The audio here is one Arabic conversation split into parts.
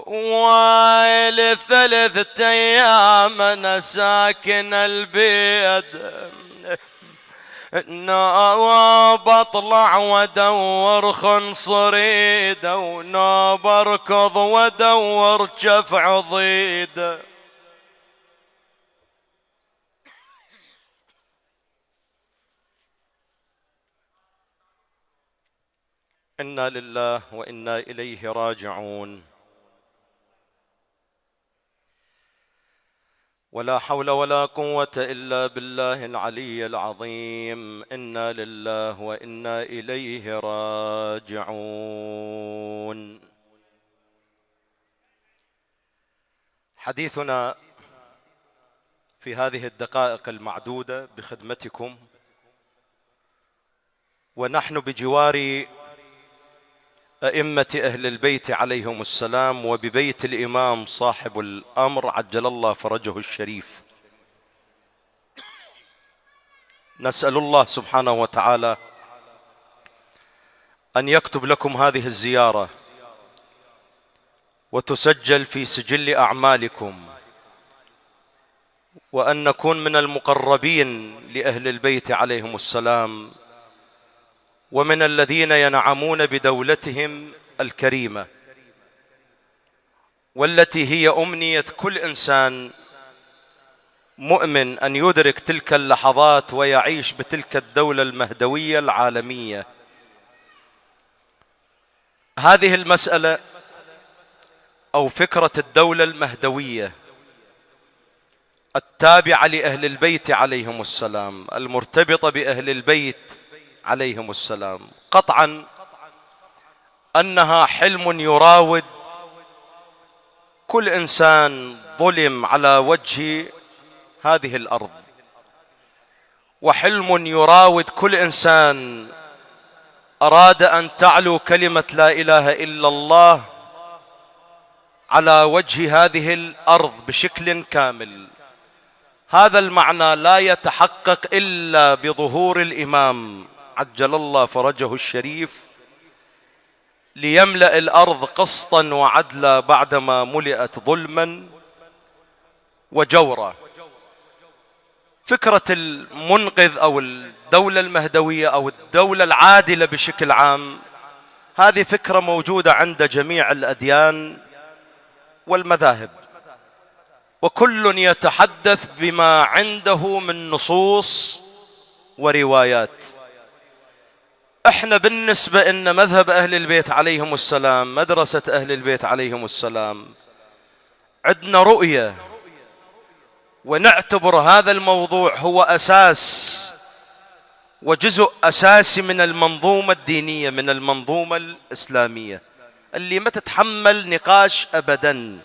ويل 3 أيام أنا ساكن البيت، نوب اطلع وادور خنص ريده، ونوب اركض وادور جفع ضيده. إنا لله وإنا إليه راجعون. ولا حول ولا قوة إلا بالله العلي العظيم. إنا لله وإنا إليه راجعون. حديثنا في هذه الدقائق المعدودة بخدمتكم ونحن بجوار أئمة أهل البيت عليهم السلام وببيت الإمام صاحب الأمر عجل الله فرجه الشريف، نسأل الله سبحانه وتعالى أن يكتب لكم هذه الزيارة وتسجل في سجل أعمالكم، وأن نكون من المقربين لأهل البيت عليهم السلام ومن الذين ينعمون بدولتهم الكريمة، والتي هي أمنية كل إنسان مؤمن أن يدرك تلك اللحظات ويعيش بتلك الدولة المهدوية العالمية. هذه المسألة أو فكرة الدولة المهدوية التابعة لأهل البيت عليهم السلام المرتبطة بأهل البيت عليهم السلام، قطعا أنها حلم يراود كل إنسان ظلم على وجه هذه الأرض، وحلم يراود كل إنسان أراد أن تعلو كلمة لا إله إلا الله على وجه هذه الأرض بشكل كامل. هذا المعنى لا يتحقق إلا بظهور الإمام عجل الله فرجه الشريف ليملأ الأرض قسطا وعدلا بعدما ملئت ظلما وجورا. فكرة المنقذ أو الدولة المهدوية أو الدولة العادلة بشكل عام، هذه فكرة موجودة عند جميع الأديان والمذاهب، وكل يتحدث بما عنده من نصوص وروايات. احنا بالنسبة ان مذهب اهل البيت عليهم السلام، مدرسة اهل البيت عليهم السلام، عندنا رؤية، ونعتبر هذا الموضوع هو اساس وجزء اساسي من المنظومة الدينية، من المنظومة الاسلامية اللي ما تتحمل نقاش ابدا.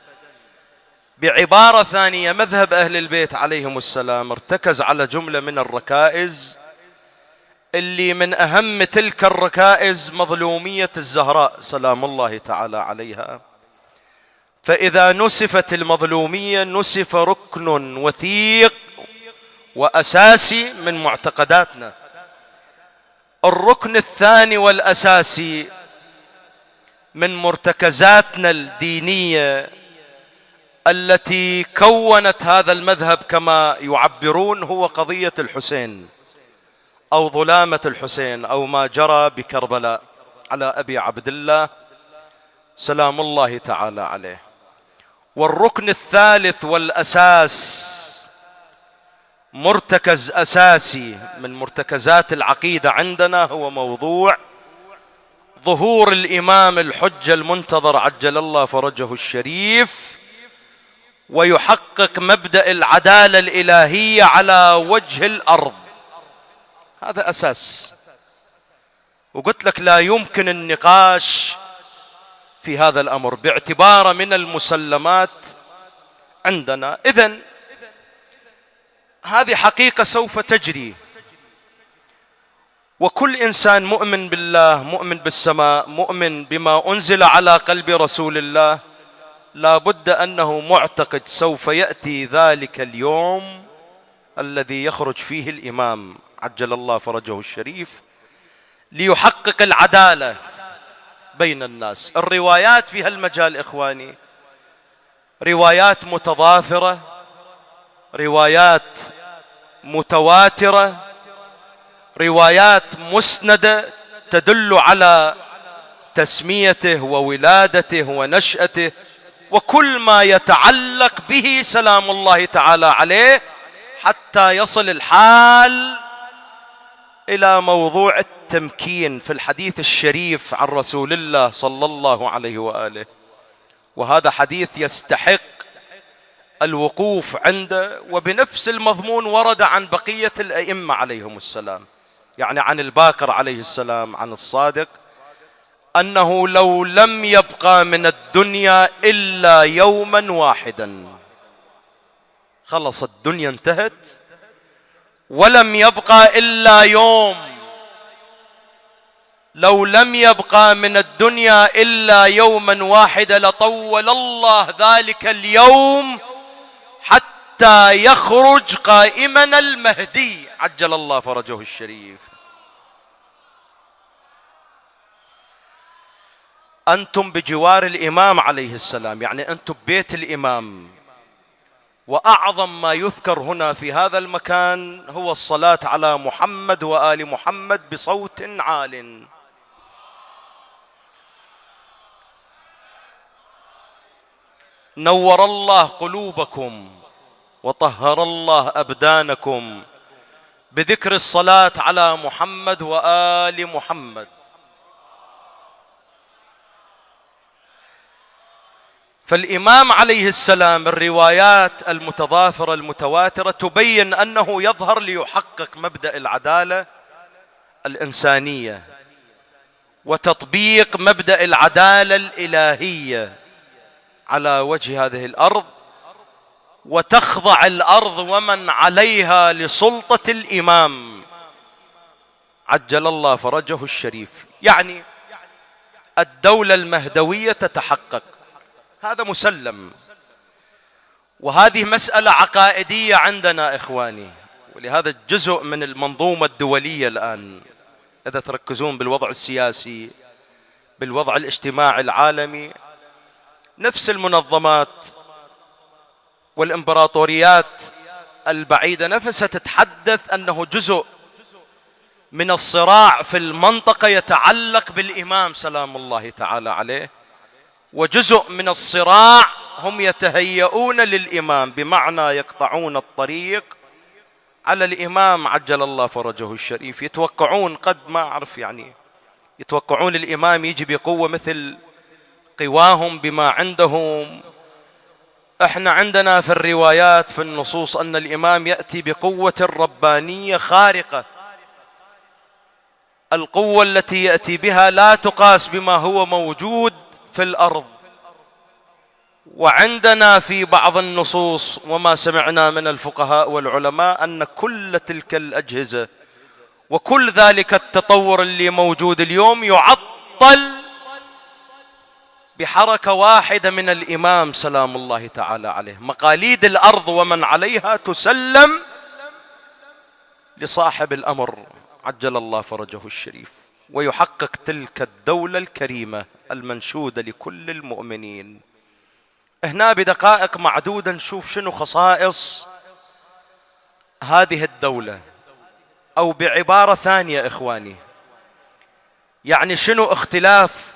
بعبارة ثانية، مذهب اهل البيت عليهم السلام ارتكز على جملة من الركائز، اللي من أهم تلك الركائز مظلومية الزهراء سلام الله تعالى عليها. فإذا نسفت المظلومية نسف ركن وثيق وأساسي من معتقداتنا. الركن الثاني والأساسي من مرتكزاتنا الدينية التي كونت هذا المذهب كما يعبرون هو قضية الحسين أو ظلامة الحسين أو ما جرى بكربلاء على أبي عبد الله سلام الله تعالى عليه. والركن الثالث والأساس، مرتكز أساسي من مرتكزات العقيدة عندنا، هو موضوع ظهور الإمام الحجة المنتظر عجل الله فرجه الشريف، ويحقق مبدأ العدالة الإلهية على وجه الأرض. هذا أساس، وقلت لك لا يمكن النقاش في هذا الأمر باعتباره من المسلمات عندنا. إذن هذه حقيقة سوف تجري، وكل إنسان مؤمن بالله، مؤمن بالسماء، مؤمن بما أنزل على قلب رسول الله، لا بد أنه معتقد سوف يأتي ذلك اليوم الذي يخرج فيه الإمام عجل الله فرجه الشريف ليحقق العدالة بين الناس. الروايات في هالمجال إخواني روايات متضافرة، روايات متواترة، روايات مسندة تدل على تسميته وولادته ونشأته وكل ما يتعلق به سلام الله تعالى عليه، حتى يصل الحال إلى موضوع التمكين في الحديث الشريف عن رسول الله صلى الله عليه وآله. وهذا حديث يستحق الوقوف عنده، وبنفس المضمون ورد عن بقية الأئمة عليهم السلام، يعني عن الباقر عليه السلام، عن الصادق، أنه لو لم يبقى من الدنيا إلا يوما واحدا، خلص الدنيا انتهت ولم يبقى إلا يوم، لو لم يبقى من الدنيا إلا يوما واحدا لطول الله ذلك اليوم حتى يخرج قائما المهدي عجل الله فرجه الشريف. أنتم بجوار الإمام عليه السلام، يعني أنتم ببيت الإمام، وأعظم ما يذكر هنا في هذا المكان هو الصلاة على محمد وآل محمد بصوت عال. نور الله قلوبكم وطهر الله أبدانكم بذكر الصلاة على محمد وآل محمد. فالإمام عليه السلام الروايات المتضافرة المتواترة تبين أنه يظهر ليحقق مبدأ العدالة الإنسانية وتطبيق مبدأ العدالة الإلهية على وجه هذه الأرض، وتخضع الأرض ومن عليها لسلطة الإمام عجل الله فرجه الشريف. يعني الدولة المهدوية تتحقق، هذا مسلم، وهذه مسألة عقائدية عندنا إخواني، ولهذا جزء من المنظومة الدولية الآن إذا تركزون بالوضع السياسي بالوضع الاجتماعي العالمي، نفس المنظمات والإمبراطوريات البعيدة نفسها تتحدث أنه جزء من الصراع في المنطقة يتعلق بالإمام سلام الله تعالى عليه، وجزء من الصراع هم يتهيئون للإمام، بمعنى يقطعون الطريق على الإمام عجل الله فرجه الشريف. يتوقعون، قد ما أعرف يعني، يتوقعون الإمام يجي بقوة مثل قواهم بما عندهم. احنا عندنا في الروايات في النصوص أن الإمام يأتي بقوة ربانية خارقة، القوة التي يأتي بها لا تقاس بما هو موجود في الأرض. وعندنا في بعض النصوص وما سمعنا من الفقهاء والعلماء أن كل تلك الأجهزة وكل ذلك التطور اللي موجود اليوم يعطل بحركة واحدة من الإمام سلام الله تعالى عليه. مقاليد الأرض ومن عليها تسلم لصاحب الأمر عجل الله فرجه الشريف، ويحقق تلك الدولة الكريمة المنشودة لكل المؤمنين. هنا بدقائق معدودة نشوف شنو خصائص هذه الدولة، أو بعبارة ثانية إخواني، يعني شنو اختلاف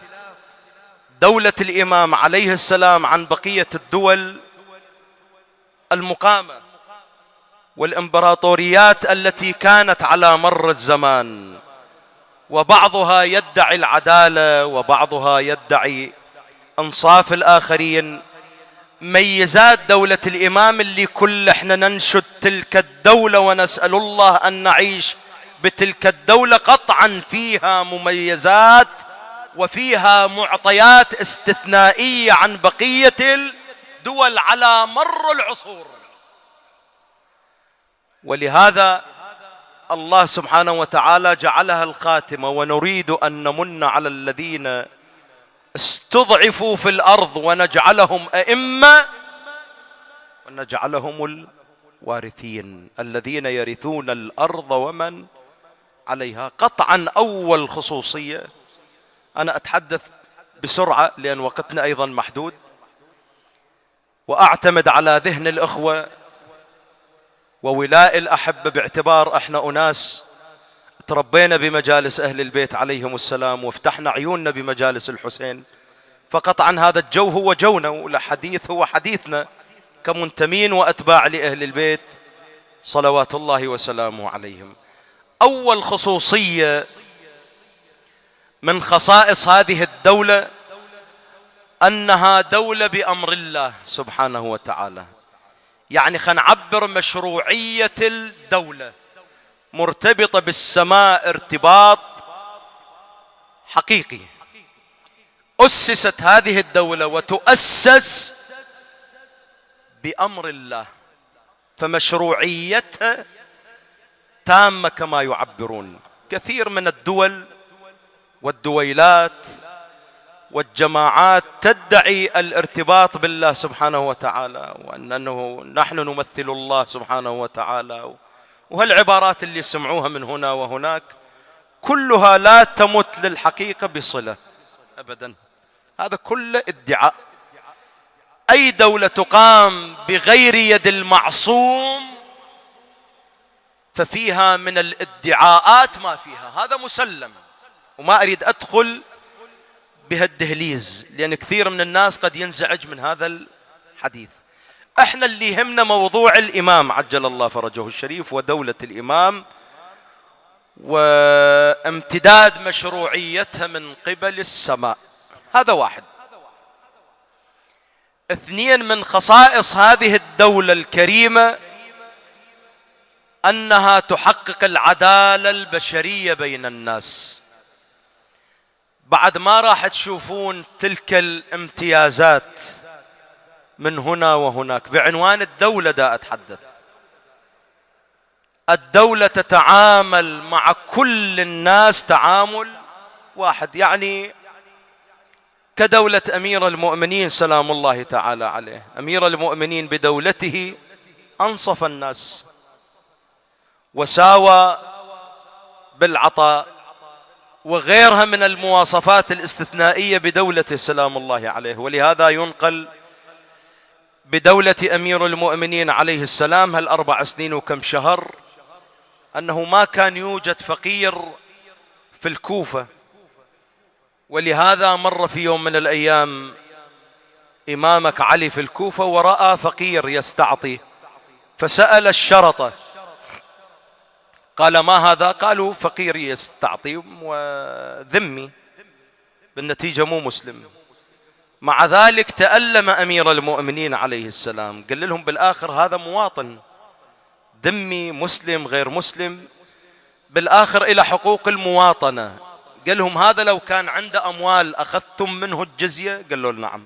دولة الإمام عليه السلام عن بقية الدول المقامة والإمبراطوريات التي كانت على مر الزمان، وبعضها يدعي العدالة وبعضها يدعي أنصاف الآخرين. ميزات دولة الإمام اللي كل احنا ننشد تلك الدولة ونسأل الله أن نعيش بتلك الدولة، قطعا فيها مميزات وفيها معطيات استثنائية عن بقية الدول على مر العصور. ولهذا الله سبحانه وتعالى جعلها الخاتمة، ونريد أن نمن على الذين استضعفوا في الأرض ونجعلهم أئمة ونجعلهم الوارثين الذين يرثون الأرض ومن عليها. قطعا أول خصوصية، أنا أتحدث بسرعة لأن وقتنا أيضا محدود، وأعتمد على ذهن الإخوة وولاء الأحبة، باعتبار احنا أناس تربينا بمجالس أهل البيت عليهم السلام وافتحنا عيوننا بمجالس الحسين، فقطعا هذا الجو هو جونا والحديث هو حديثنا كمنتمين وأتباع لأهل البيت صلوات الله وسلامه عليهم. أول خصوصية من خصائص هذه الدولة أنها دولة بأمر الله سبحانه وتعالى. يعني خلينا نعبر مشروعية الدولة مرتبطة بالسماء ارتباط حقيقي. أسست هذه الدولة وتؤسس بأمر الله، فمشروعيتها تامة كما يعبرون. كثير من الدول والدويلات والجماعات تدعي الارتباط بالله سبحانه وتعالى، وأنه نحن نمثل الله سبحانه وتعالى، وهالعبارات اللي سمعوها من هنا وهناك كلها لا تمت للحقيقة بصلة أبدا. هذا كله ادعاء. أي دولة تقام بغير يد المعصوم ففيها من الادعاءات ما فيها، هذا مسلم، وما أريد أدخل بهالدهليز لأن كثير من الناس قد ينزعج من هذا الحديث. احنا اللي يهمنا موضوع الإمام عجل الله فرجه الشريف ودولة الإمام وامتداد مشروعيتها من قبل السماء. هذا واحد. اثنين، من خصائص هذه الدولة الكريمة أنها تحقق العدالة البشرية بين الناس. بعد ما راح تشوفون تلك الامتيازات من هنا وهناك بعنوان الدولة، دا أتحدث، الدولة تتعامل مع كل الناس تعامل واحد. يعني كدولة أمير المؤمنين سلام الله تعالى عليه، أمير المؤمنين بدولته أنصف الناس وساوى بالعطاء وغيرها من المواصفات الاستثنائية بدولته سلام الله عليه. ولهذا ينقل بدولة أمير المؤمنين عليه السلام هالأربع سنين وكم شهر أنه ما كان يوجد فقير في الكوفة. ولهذا مر في يوم من الأيام إمامك علي في الكوفة ورأى فقير يستعطي، فسأل الشرطة قال ما هذا؟ قالوا فقير يستعطي وذمي، بالنتيجة مو مسلم. مع ذلك تألم أمير المؤمنين عليه السلام، قال لهم بالآخر هذا مواطن ذمي مسلم غير مسلم بالآخر إلى حقوق المواطنة. قال لهم هذا لو كان عنده أموال أخذتم منه الجزية؟ قالوا نعم.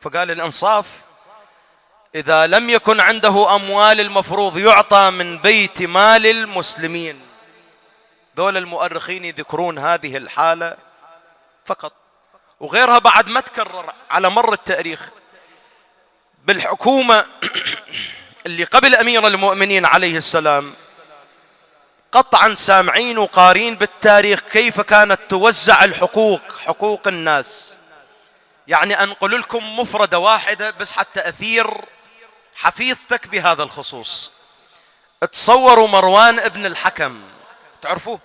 فقال الإنصاف، إذا لم يكن عنده أموال المفروض يعطى من بيت مال المسلمين. دول المؤرخين يذكرون هذه الحالة فقط، وغيرها بعد ما تكرر على مر التاريخ. بالحكومة اللي قبل أمير المؤمنين عليه السلام قطعا سامعين وقارين بالتاريخ كيف كانت توزع الحقوق، حقوق الناس. يعني أنقل لكم مفردة واحدة بس حتى أثير حفيظتك بهذا الخصوص. تصوروا مروان ابن الحكم، تعرفوه؟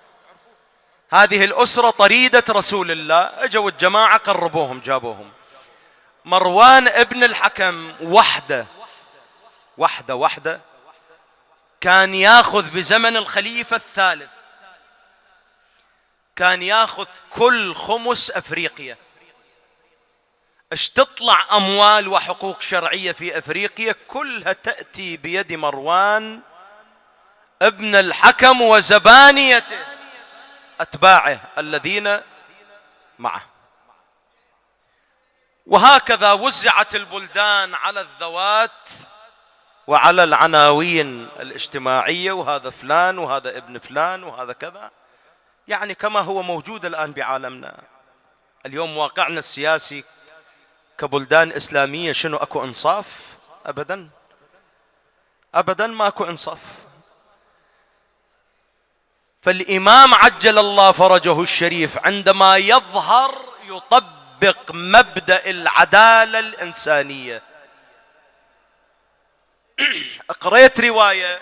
هذه الأسرة طريدة رسول الله، أجوا الجماعة قربوهم جابوهم. مروان ابن الحكم وحده كان ياخذ بزمن الخليفة الثالث، كان ياخذ كل خمس أفريقيا. ايش تطلع أموال وحقوق شرعية في أفريقيا كلها تأتي بيد مروان ابن الحكم وزبانيته أتباعه الذين معه. وهكذا وزعت البلدان على الذوات وعلى العناوين الاجتماعية، وهذا فلان وهذا ابن فلان وهذا كذا، يعني كما هو موجود الآن بعالمنا اليوم. واقعنا السياسي كبلدان إسلامية شنو؟ أكو إنصاف؟ أبدا أبدا ما أكو إنصاف. فالإمام عجل الله فرجه الشريف عندما يظهر يطبق مبدأ العدالة الإنسانية، قريت رواية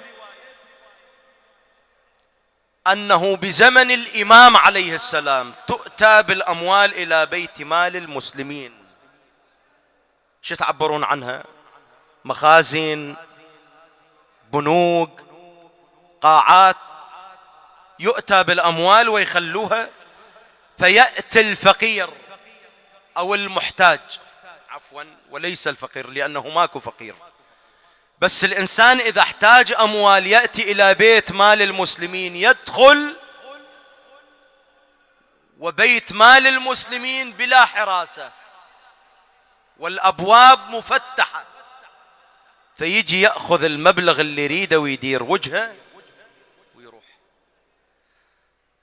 أنه بزمن الإمام عليه السلام تؤتى بالأموال إلى بيت مال المسلمين. شو تعبرون عنها؟ مخازن، بنوك، قاعات، يؤتى بالأموال ويخلوها، فيأتي الفقير أو المحتاج، عفوا وليس الفقير لأنه ماكو فقير، بس الإنسان إذا احتاج أموال يأتي إلى بيت مال المسلمين، يدخل وبيت مال المسلمين بلا حراسة والأبواب مفتحة، فيجي يأخذ المبلغ اللي يريده ويدير وجهه ويروح.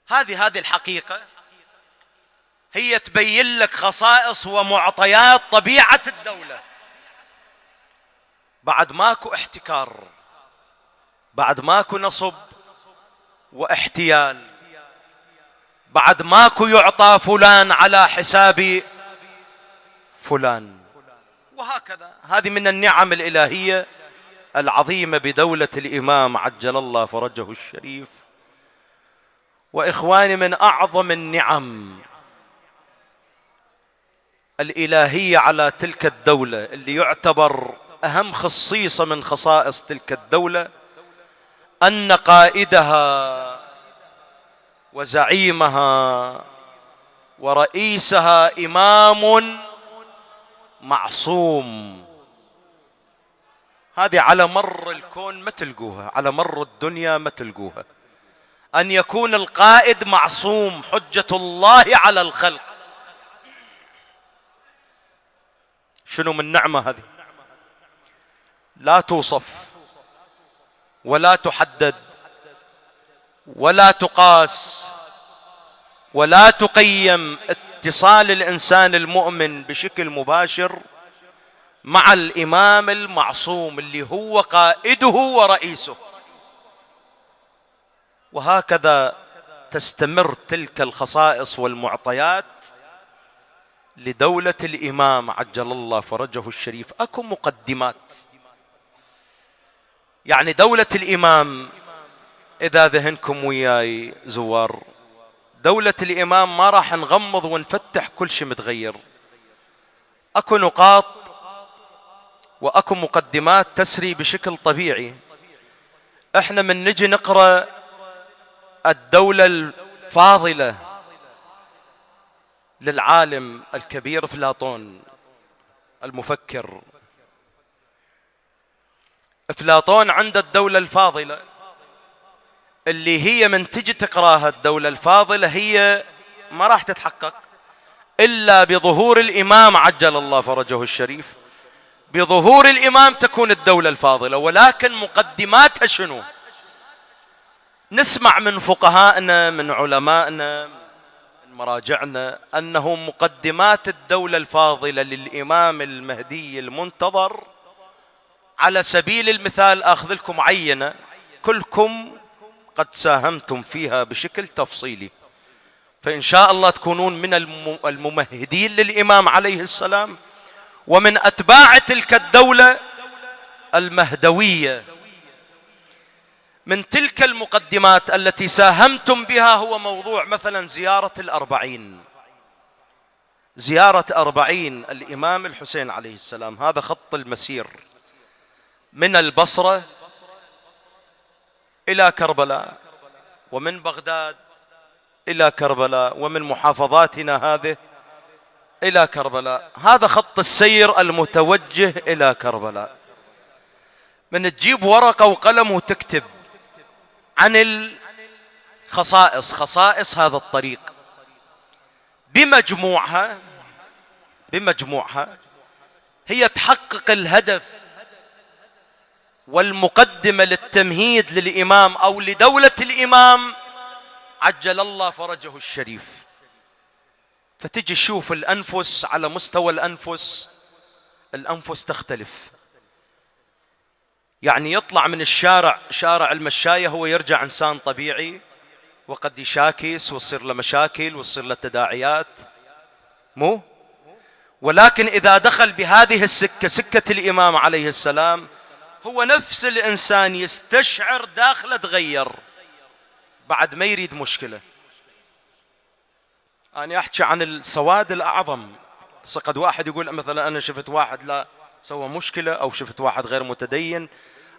هذه الحقيقة هي تبين لك خصائص ومعطيات طبيعة الدولة. بعد ماكو احتكار، بعد ماكو نصب واحتيال، بعد ماكو يعطى فلان على حساب فلان، وهكذا. هذه من النعم الإلهية العظيمة بدولة الإمام عجل الله فرجه الشريف. وإخواني، من أعظم النعم الإلهية على تلك الدولة اللي يعتبر أهم خصيصة من خصائص تلك الدولة أن قائدها وزعيمها ورئيسها إمام معصوم. هذه على مر الكون ما تلقوها، على مر الدنيا ما تلقوها، أن يكون القائد معصوم، حجة الله على الخلق. شنو من نعمة هذه؟ لا توصف ولا تحدد ولا تقاس ولا تقيم اتصال الإنسان المؤمن بشكل مباشر مع الإمام المعصوم اللي هو قائده ورئيسه. وهكذا تستمر تلك الخصائص والمعطيات لدولة الإمام عجل الله فرجه الشريف. أكو مقدمات، يعني دولة الإمام إذا ذهنكم وياي زوار، دولة الإمام ما راح نغمض ونفتح كل شيء متغير. أكو نقاط وأكو مقدمات تسري بشكل طبيعي. إحنا من نجي نقرأ الدولة الفاضلة للعالم الكبير أفلاطون المفكر، أفلاطون عند الدولة الفاضلة اللي هي من تجي تقراها الدولة الفاضلة هي ما راح تتحقق إلا بظهور الإمام عجل الله فرجه الشريف. بظهور الإمام تكون الدولة الفاضلة. ولكن مقدماتها شنو؟ نسمع من فقهائنا، من علمائنا، من مراجعنا، أنه مقدمات الدولة الفاضلة للإمام المهدي المنتظر، على سبيل المثال أخذ لكم عينة كلكم قد ساهمتم فيها بشكل تفصيلي، فإن شاء الله تكونون من الممهدين للإمام عليه السلام ومن أتباع تلك الدولة المهدوية. من تلك المقدمات التي ساهمتم بها هو موضوع مثلا زيارة الأربعين، زيارة 40 الإمام الحسين عليه السلام. هذا خط المسير من البصرة إلى كربلاء، ومن بغداد إلى كربلاء، ومن محافظاتنا هذه إلى كربلاء. هذا خط السير المتوجه إلى كربلاء. من تجيب ورقة وقلم وتكتب عن خصائص هذا الطريق بمجموعها هي تحقق الهدف والمقدمة للتمهيد للإمام أو لدولة الإمام عجل الله فرجه الشريف. فتجي تشوف الأنفس، على مستوى الأنفس تختلف. يعني يطلع من شارع المشاية هو يرجع إنسان طبيعي، وقد يشاكس ويصير له مشاكل ويصير له تداعيات، ولكن إذا دخل بهذه السكة، سكة الإمام عليه السلام، هو نفس الإنسان يستشعر داخله تغير بعد ما يريد مشكلة. أنا أحكي عن السواد الأعظم. قد واحد يقول مثلا أنا شفت واحد لا سوى مشكلة، أو شفت واحد غير متدين،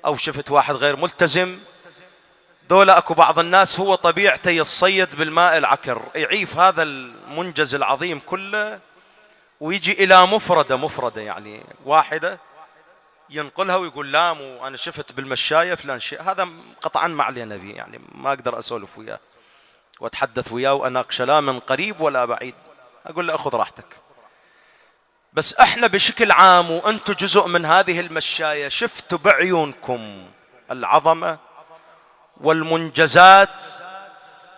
أو شفت واحد غير ملتزم. دولة أكو بعض الناس هو طبيعته يصيد بالماء العكر، يعيف هذا المنجز العظيم كله ويجي إلى مفردة يعني واحدة ينقلها ويقول لا مو أنا شفت بالمشاية فلان شيء. هذا قطعا ما علينا به، يعني ما أقدر أسولف وياه وأتحدث وياه وأناقشه لا من قريب ولا بعيد. أقول له أخذ راحتك. بس احنا بشكل عام وأنتم جزء من هذه المشاية شفتوا بعيونكم العظمة والمنجزات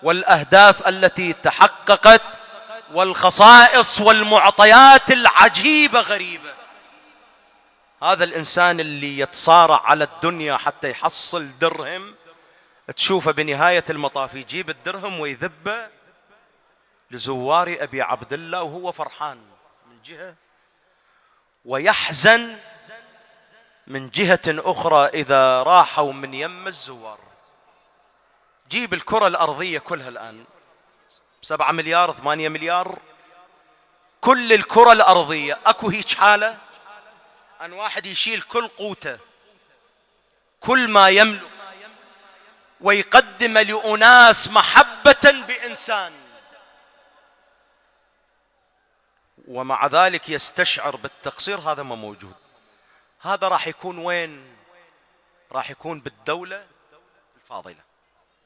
والأهداف التي تحققت والخصائص والمعطيات العجيبة غريبة. هذا الإنسان اللي يتصارع على الدنيا حتى يحصل درهم، تشوفه بنهاية المطاف يجيب الدرهم ويذبه لزوار أبي عبد الله وهو فرحان من جهة، ويحزن من جهة أخرى إذا راحوا من يم الزوار. جيب الكرة الأرضية كلها الآن 7 مليار 8 مليار، كل الكرة الأرضية أكو هيك حالة أن واحد يشيل كل قوته كل ما يملك ويقدم لأناس محبة بإنسان، ومع ذلك يستشعر بالتقصير؟ هذا ما موجود. هذا راح يكون وين؟ راح يكون بالدولة الفاضلة،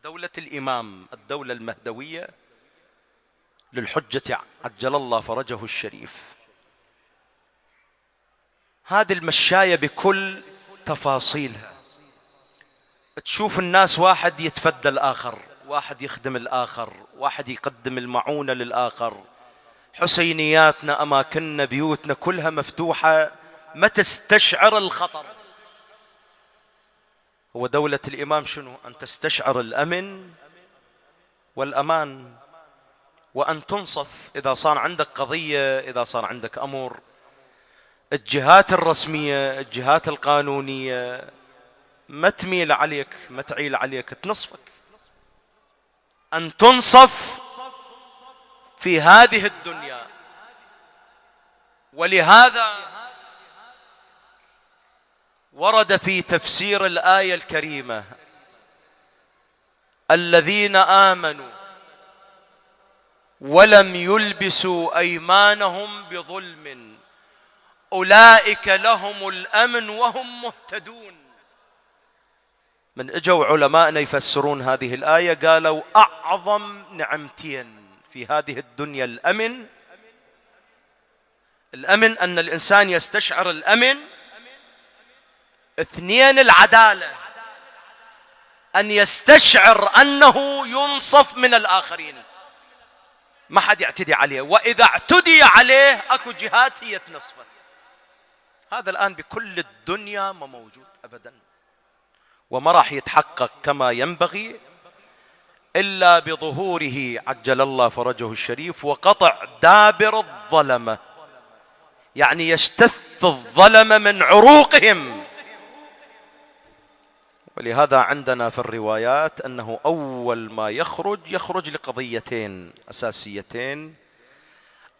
دولة الإمام، الدولة المهدوية للحجة عجل الله فرجه الشريف. هذه المشاية بكل تفاصيلها، تشوف الناس واحد يتفدى الآخر، واحد يخدم الآخر، واحد يقدم المعونة للآخر. حسينياتنا، أماكننا، بيوتنا كلها مفتوحة، ما تستشعر الخطر. هو دولة الإمام شنو؟ أن تستشعر الأمن والأمان، وأن تنصف إذا صار عندك قضية، إذا صار عندك أمر. الجهات الرسمية، الجهات القانونية ما تميل عليك، ما تعيل عليك، تنصفك. أن تنصف في هذه الدنيا. ولهذا ورد في تفسير الآية الكريمة: الذين آمنوا ولم يلبسوا أيمانهم بظلم أولئك لهم الأمن وهم مهتدون. من اجوا علماءنا يفسرون هذه الآية قالوا أعظم نعمتين في هذه الدنيا الأمن. الأمن أن الإنسان يستشعر الأمن. 2 العدالة، أن يستشعر أنه ينصف من الآخرين، ما حد يعتدي عليه، وإذا اعتدي عليه أكو جهات هي تنصفه. هذا الآن بكل الدنيا ما موجود أبدا، وما راح يتحقق كما ينبغي إلا بظهوره عجل الله فرجه الشريف وقطع دابر الظلمة، يعني يجتث الظلمة من عروقهم. ولهذا عندنا في الروايات أنه أول ما يخرج لقضيتين أساسيتين.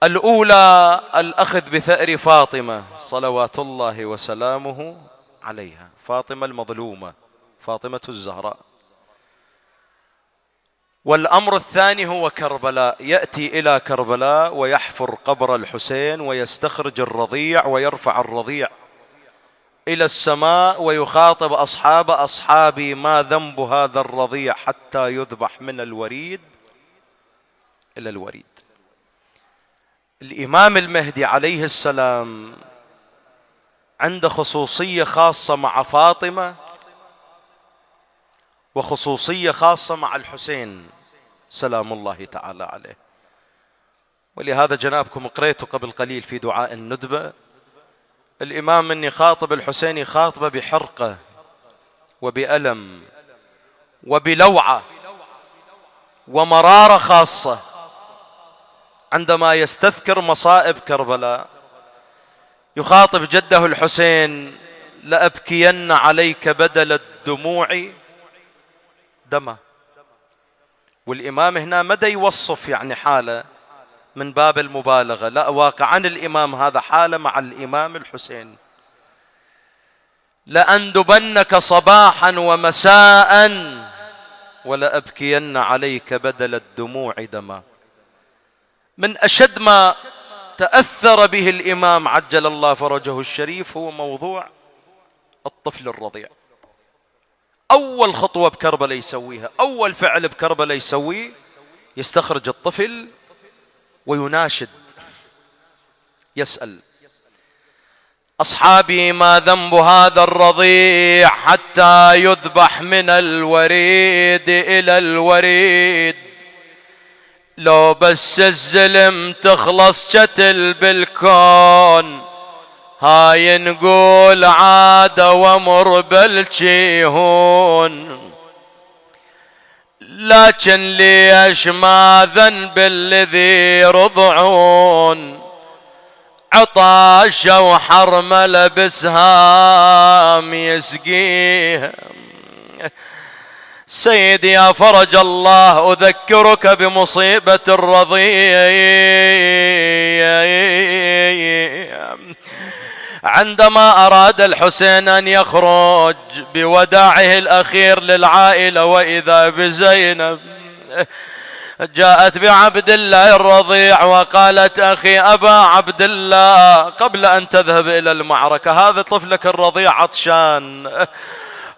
الأولى الأخذ بثأر فاطمة صلوات الله وسلامه عليها، فاطمة المظلومة، فاطمة الزهراء. والأمر الثاني هو كربلاء، يأتي إلى كربلاء ويحفر قبر الحسين ويستخرج الرضيع ويرفع الرضيع إلى السماء ويخاطب أصحابي ما ذنب هذا الرضيع حتى يذبح من الوريد إلى الوريد. الإمام المهدي عليه السلام عنده خصوصية خاصة مع فاطمة وخصوصية خاصة مع الحسين سلام الله تعالى عليه. ولهذا جنابكم قريتوا قبل قليل في دعاء الندبة الإمام من يخاطب الحسين يخاطبه بحرقة وبألم وبلوعة ومرارة خاصة عندما يستذكر مصائب كربلاء. يخاطب جده الحسين لأبكين عليك بدل الدموع دما. والإمام هنا مدى يوصف يعني حالة من باب المبالغة، لا، واقعا الإمام هذا حالة مع الإمام الحسين. لأندبنك صباحا ومساء ولأبكين عليك بدل الدموع دما. من أشد ما تأثر به الإمام عجل الله فرجه الشريف هو موضوع الطفل الرضيع. أول خطوة بكربلاء يسويها، أول فعل بكربلاء يسويه، يستخرج الطفل ويناشد، يسأل: أصحابي ما ذنب هذا الرضيع حتى يذبح من الوريد إلى الوريد؟ لو بس الزلم تخلص شتل بالكون، هاي نقول عادة ومر بالجيهون. لكن ليش ما ذنب الذي رضعون؟ عطاش وحرمل بسهام يسقيهم. سيدي يا فرج الله، أذكرك بمصيبة الرضيع عندما أراد الحسين أن يخرج بوداعه الأخير للعائلة، وإذا بزينب جاءت بعبد الله الرضيع وقالت: أخي أبا عبد الله، قبل أن تذهب إلى المعركة هذا طفلك الرضيع عطشان،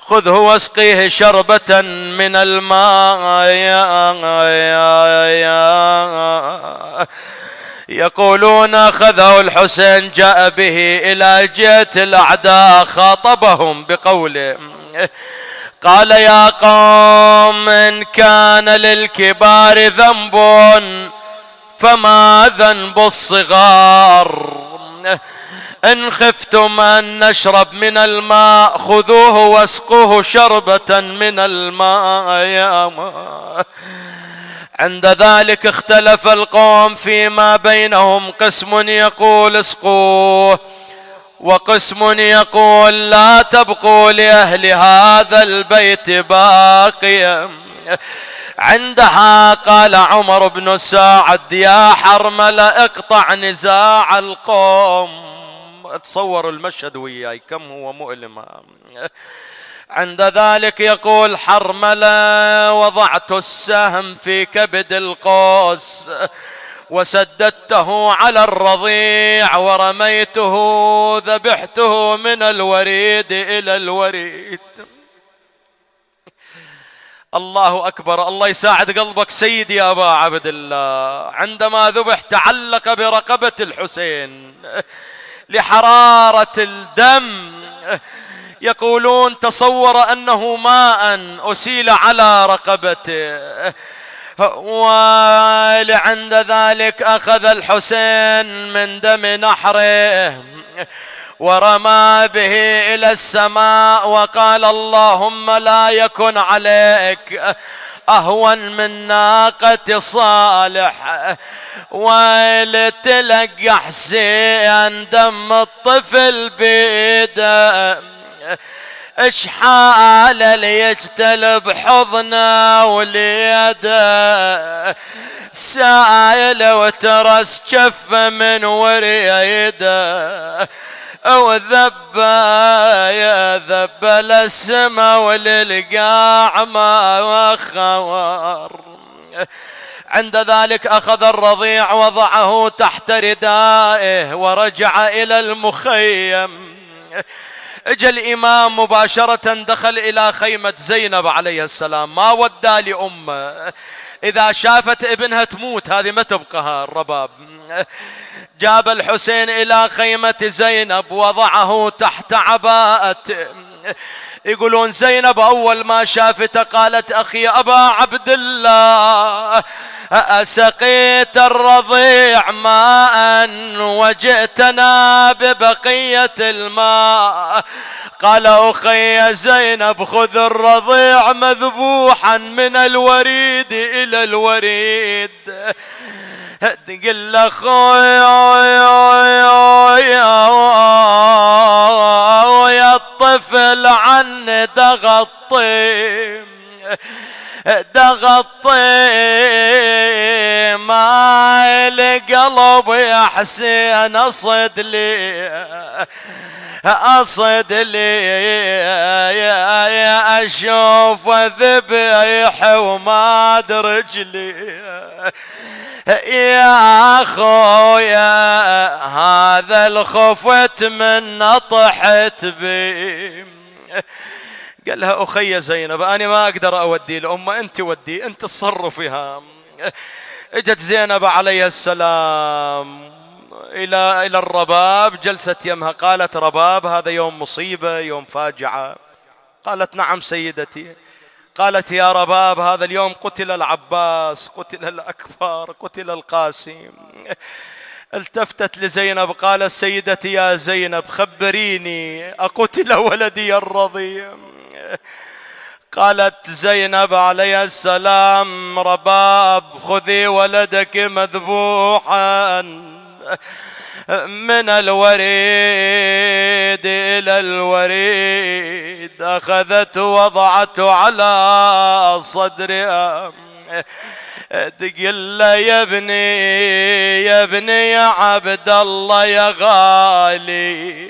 خذه واسقيه شربة من الماء. يقولون أخذه الحسين جاء به إلى جهة الأعداء، خاطبهم بقوله، قال: يا قوم، إن كان للكبار ذنب فما ذنب الصغار؟ إن خفتم أن نشرب من الماء خذوه واسقوه شربة من الماء. عند ذلك اختلف القوم فيما بينهم، قسم يقول اسقوه وقسم يقول لا تبقوا لأهل هذا البيت باقيا. عندها قال عمر بن سعد: يا حرملة اقطع نزاع القوم. تصوروا المشهد وياي كم هو مؤلم. عند ذلك يقول حرملة: وضعت السهم في كبد القوس وسددته على الرضيع ورميته، ذبحته من الوريد إلى الوريد. الله أكبر، الله يساعد قلبك سيدي يا أبا عبد الله. عندما ذبح تعلق برقبة الحسين لحرارة الدم. يقولون تصور أنه ماء أسيل على رقبته. ولعند ذلك أخذ الحسين من دم نحره ورمى به إلى السماء وقال: اللهم لا يكن عليك أهون من ناقة صالح. ولتلقى حسين دم الطفل بيده، اشحال ليجتلب حضنه وليده، سائل وترس كفه من وريده، وذبه يذب للسما وللقاع ما خور. عند ذلك أخذ الرضيع وضعه تحت ردائه ورجع إلى المخيم. اجى الإمام مباشرة دخل إلى خيمة زينب عليه السلام، ما ودى لأمه، إذا شافت ابنها تموت هذه ما تبقها الرباب. جاب الحسين إلى خيمة زينب وضعه تحت عباءته. يقولون زينب أول ما شافته قالت: أخي أبا عبد الله، أسقيت الرضيع ماء وجئتنا ببقية الماء؟ قال: أخي زينب، خذ الرضيع مذبوحا من الوريد إلى الوريد. قل أخوي يا غافل عني دغطي ما القلب يا حسين أصد لي يا أشوف ذبيح وما رجلي يا أخويا هذا الخفت من نطحت بي. قال لها أخي زينب أنا ما أقدر أودي لأمه، أنت ودي، أنت تصرفها. اجت زينب عليه السلام إلى الرباب، جلست يمها، قالت رباب هذا يوم مصيبة، يوم فاجعة. قالت نعم سيدتي. قالت يا رباب هذا اليوم قتل العباس، قتل الأكبر، قتل القاسم. التفتت لزينب قالت سيدتي يا زينب خبريني أقتل ولدي الرضيع؟ قالت زينب عليه السلام رباب خذي ولدك مذبوحا من الوريد إلى الوريد. أخذته وضعته على صدرها تقول له يا ابني يا عبد الله يا غالي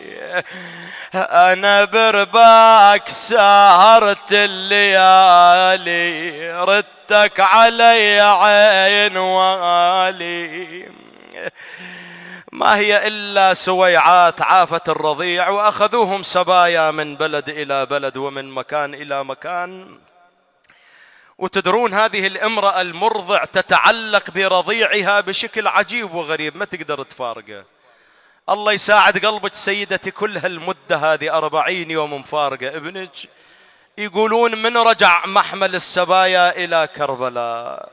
أنا برباك سهرت الليالي ردتك علي عين والي. ما هي إلا سويعات عافت الرضيع وأخذوهم سبايا من بلد إلى بلد ومن مكان إلى مكان. وتدرون هذه الامرأة المرضع تتعلق برضيعها بشكل عجيب وغريب، ما تقدر تفارقه. الله يساعد قلبك سيدتي، كل هالمدة هذه 40 يوم مفارقة ابنك. يقولون من رجع محمل السبايا إلى كربلاء.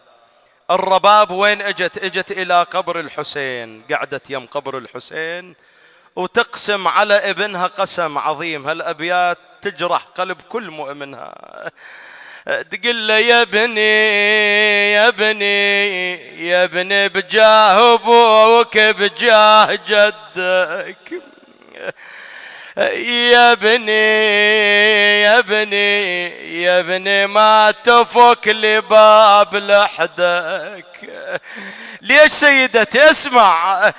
الرباب وين اجت إلى قبر الحسين، قعدت يم قبر الحسين وتقسم على ابنها قسم عظيم. هالأبيات تجرح قلب كل مؤمنها. تقول له يا ابني بجاه ابوك بجاه جدك يا ابني ما تفك لباب لحدك. ليش سيدتي اسمع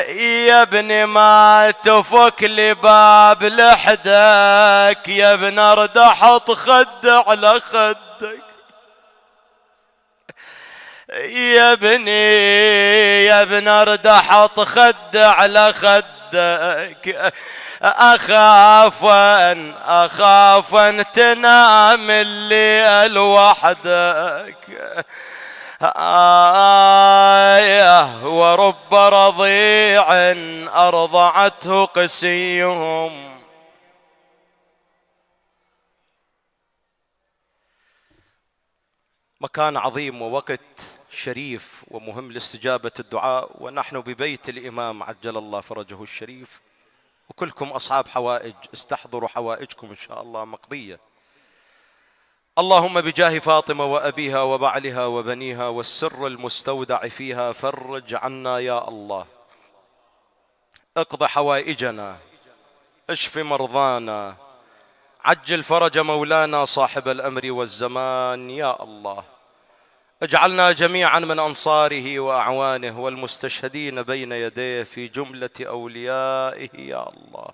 يا ابني ما تفك لباب لحدك يا ابن ارد احط خد على خدك يا ابن ارد احط خد على خدك اخاف ان تنام الليل وحدك ورب رضيع أرضعته قسيهم. مكان عظيم ووقت شريف ومهم لاستجابة الدعاء، ونحن ببيت الإمام عجل الله فرجه الشريف، وكلكم أصحاب حوائج استحضروا حوائجكم إن شاء الله مقضية. اللهم بجاه فاطمة وأبيها وبعلها وبنيها والسر المستودع فيها فرج عنا يا الله، اقض حوائجنا، اشف مرضانا، عجل فرج مولانا صاحب الأمر والزمان يا الله. اجعلنا جميعا من أنصاره وأعوانه والمستشهدين بين يديه في جملة أوليائه يا الله.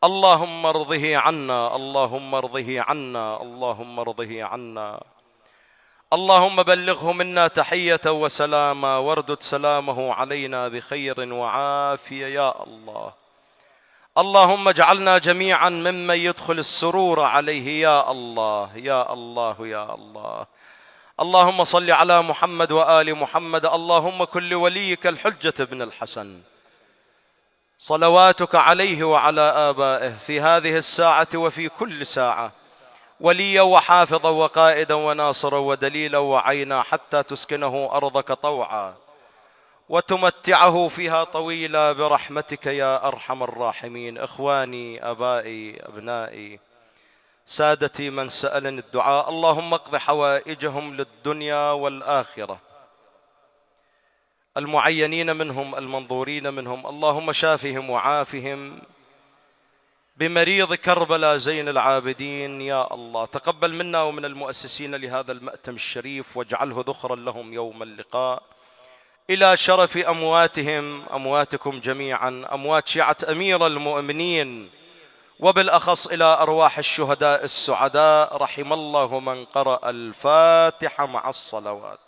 اللهم ارضه عنا، اللهم ارضه عنا، اللهم ارضه عنا. اللهم بلغه منا تحية وسلاما واردد سلامه علينا بخير وعافية يا الله. اللهم اجعلنا جميعا ممن يدخل السرور عليه يا الله يا الله يا الله. اللهم صل على محمد وآل محمد. اللهم كن لوليك الحجة بن الحسن صلواتك عليه وعلى آبائه في هذه الساعة وفي كل ساعة وليا وحافظا وقائدا وناصرا ودليلا وعينا حتى تسكنه أرضك طوعا وتمتعه فيها طويلا برحمتك يا أرحم الراحمين. إخواني أبائي أبنائي سادتي من سألني الدعاء، اللهم اقض حوائجهم للدنيا والآخرة، المعينين منهم المنظورين منهم، اللهم شافهم وعافهم بمريض كربلاء زين العابدين. يا الله تقبل منا ومن المؤسسين لهذا المأتم الشريف، واجعله ذخرا لهم يوم اللقاء، إلى شرف أمواتهم، أمواتكم جميعا، أموات شيعة أمير المؤمنين، وبالأخص إلى أرواح الشهداء السعداء، رحم الله من قرأ الفاتحة مع الصلوات.